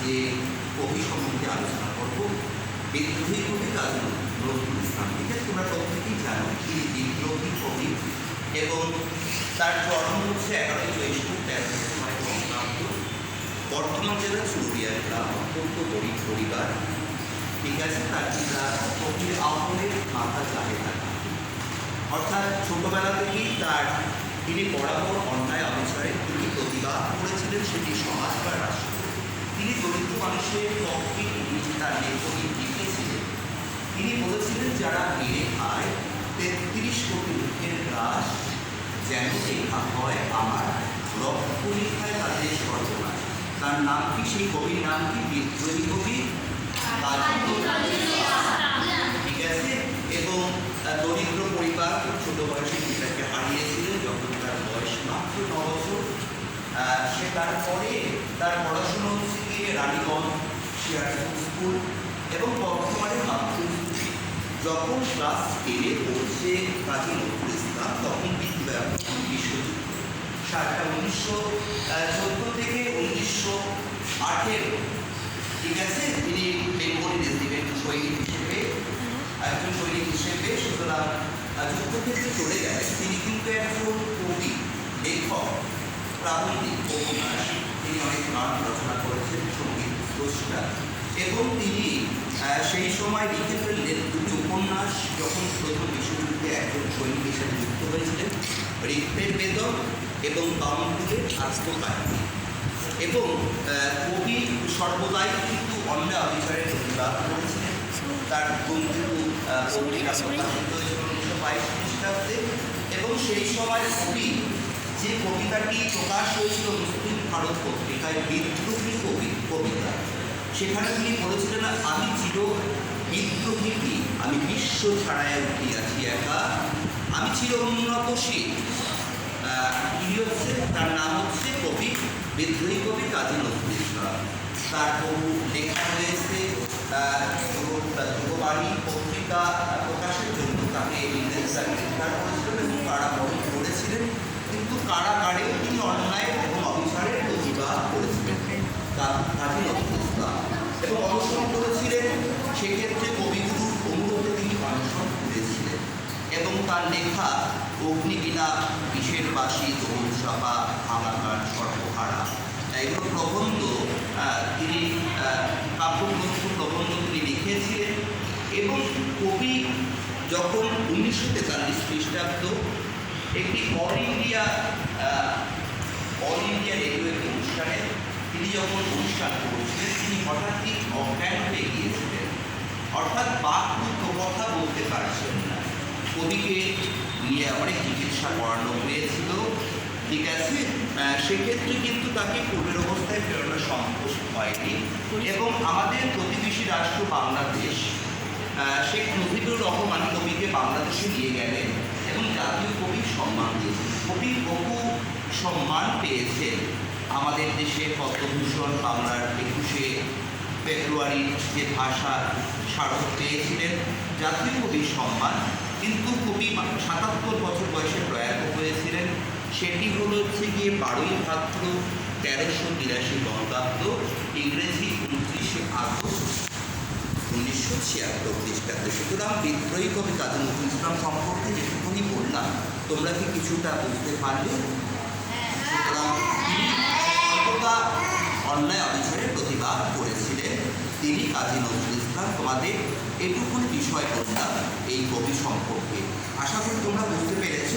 যে কবি সম্বন্ধে আলোচনা করব, বিদ্রোহী কবি কাজী নজরুল ইসলাম। ঠিক আছে, তোমরা প্রত্যেকেই জানো তিনি বিদ্রোহী কবি এবং তার জন্ম হচ্ছে 11ই জ্যৈষ্ঠ 1300 বঙ্গাব্দ। বর্ধমান জেলার চুরুলিয়া গ্রাম, অত্যন্ত গরিব পরিবার। ঠিক আছে, তার পিতা ফকির আহমেদ, মাতা জাহেদা। অর্থাৎ ছোটবেলা থেকেই তিনি বরাবর অন্যায় অবিচারে তিনি প্রতিবাদ করেছিলেন, সেটি সমাজ বা রাষ্ট্র। তিনি দরিদ্র মানুষের পক্ষে তার লেখনী লিখেছিলেন। তিনি বলেছিলেন, যারা মেরে খায় 33 কোটি লোকের গ্রাস, যেন লেখা হয় আমার রক্ত লেখায় তাদের সর্বনাশ। তার নাম কি? সেই কবির নাম কি? বিদ্রোহী কবি কাজী নজরুল ইসলাম। ঠিক আছে, এবং দরিদ্র পরিবার, খুব ছোট বয়সে পিতাকে হারিয়েছিলেন যখন তার বয়স মাত্র 9 বছর। সে তারপরে তার পড়াশুনো হচ্ছে গিয়ে রানীগঞ্জ শিয়ারপুর স্কুল এবং বর্তমানে মাতৃস্কুলে। যখন ক্লাস 10-এ পড়ছে কাজী নজরুল ইসলাম, তখন বিশ্বযুদ্ধ সালটা 1914 থেকে 1918। ঠিক আছে, তিনি বেঙ্গলি রেজিমেন্ট একজন সৈনিক হিসেবে সুতরাং যুদ্ধক্ষেত্রে চলে গেলেন। তিনি কিন্তু একজন কবি, লেখক, প্রাবন্ধিক, উপন্যাস, তিনি অনেক গান রচনা করেছেন, সঙ্গীত স্রষ্টা। এবং তিনি সেই সময় লিখে ফেললেন দুটি উপন্যাস যখন প্রথম বিশ্বযুদ্ধে একজন সৈনিক হিসেবে যুক্ত হয়েছিলেন, ঋগ্বেদ বেদম এবং বামপুরের আত্মকাহিনী। এবং কবি সর্বদাই কিন্তু অন্যায় অবিচারের প্রতিবাদ করেছিলেন। তার বন্ধু পত্রিকা প্রকাশিত হয়েছিল 1922 খ্রিস্টাব্দে। এবং সেই সময় কবি যে কবিতাটি প্রকাশ হয়েছিল মুসলিম ভারত পত্রিকায়, বিদ্রোহী কবিতা, সেখানে তিনি বলেছিলেন, আমি চির বিদ্রোহী, আমি বিশ্ব ছাড়ায় উঠিয়াছি একা, আমি চির উন্নতশীল। তার নাম হচ্ছে কবি, বিদ্রোহী কবি কাজী নজরুল ইসলাম। তার বহু লেখা রয়েছে। ধ্রুববাণী পত্রিকা প্রকাশের জন্য তাকে ইংরেজরা গ্রেফতার করেছিলেন এবং কারাবরণ করেছিলেন, কিন্তু কারাগারেও তিনি অন্যায় এবং অবিচারের প্রতিবাদ করেছিলেন কাজী নজরুল ইসলাম এবং অনশন করেছিলেন। সেক্ষেত্রে কবিগুরুর অনুরোধে তিনি অনশন করেছিলেন এবং তার লেখা অগ্নিবীণা, বিষের বাসী, তরুণ সভা, ভাঙাগান, সর্বহারা, এগুলো প্রবন্ধ তিনি কাব্যগ্রন্থ প্রবন্ধ তিনি লিখেছিলেন। এবং কবি যখন 1943 খ্রিস্টাব্দ একটি অল ইন্ডিয়া রেডিও একটি অনুষ্ঠানে তিনি যখন অনুষ্ঠান করছিলেন, তিনি হঠাৎই অজ্ঞান হয়ে গিয়েছিলেন, অর্থাৎ বাকরুদ্ধ, কথা বলতে পারছেন না। কবিকে নিয়ে অনেক চিকিৎসা করানো হয়েছিল। ঠিক আছে, সেক্ষেত্রে কিন্তু তাকে কোলের অবস্থায় ফেরানো সম্ভব হয়নি। এবং আমাদের প্রতিবেশী রাষ্ট্র বাংলাদেশ, শেখ মুজিবুর রহমান কবিকে বাংলাদেশে নিয়ে গেলেন এবং জাতীয় কবির সম্মান দিয়েছেন। কবি বহু সম্মান পেয়েছেন আমাদের দেশে। পদ্মভূষণ, বাংলার 21শে ফেব্রুয়ারির যে ভাষা স্মারক পেয়েছিলেন, জাতীয় কবির সম্মান। কিন্তু কবি 77 বছর বয়সে প্রয়াত হয়েছিলেন। সেটি হচ্ছে গিয়ে 12ই ভাদ্র 1383 বঙ্গাব্দ, ইংরেজি 29শে আগস্ট 1976 খ্রিস্টাব্দে। সুতরাং বিদ্রোহী কবি কাজী নজরুল ইসলাম সম্পর্কে যেটুকুনি বললাম, তোমরা কি কিছুটা বুঝতে পারলে? সুতরাং তিনি সর্বদা অন্যায় অবিচারের প্রতিবাদ করেছিলেন। তিনি কাজী নজরুল ইসলাম। তোমাদের এটুকুনি বিষয় বললাম এই কবি সম্পর্কে। আশা করি তোমরা বুঝতে পেরেছ।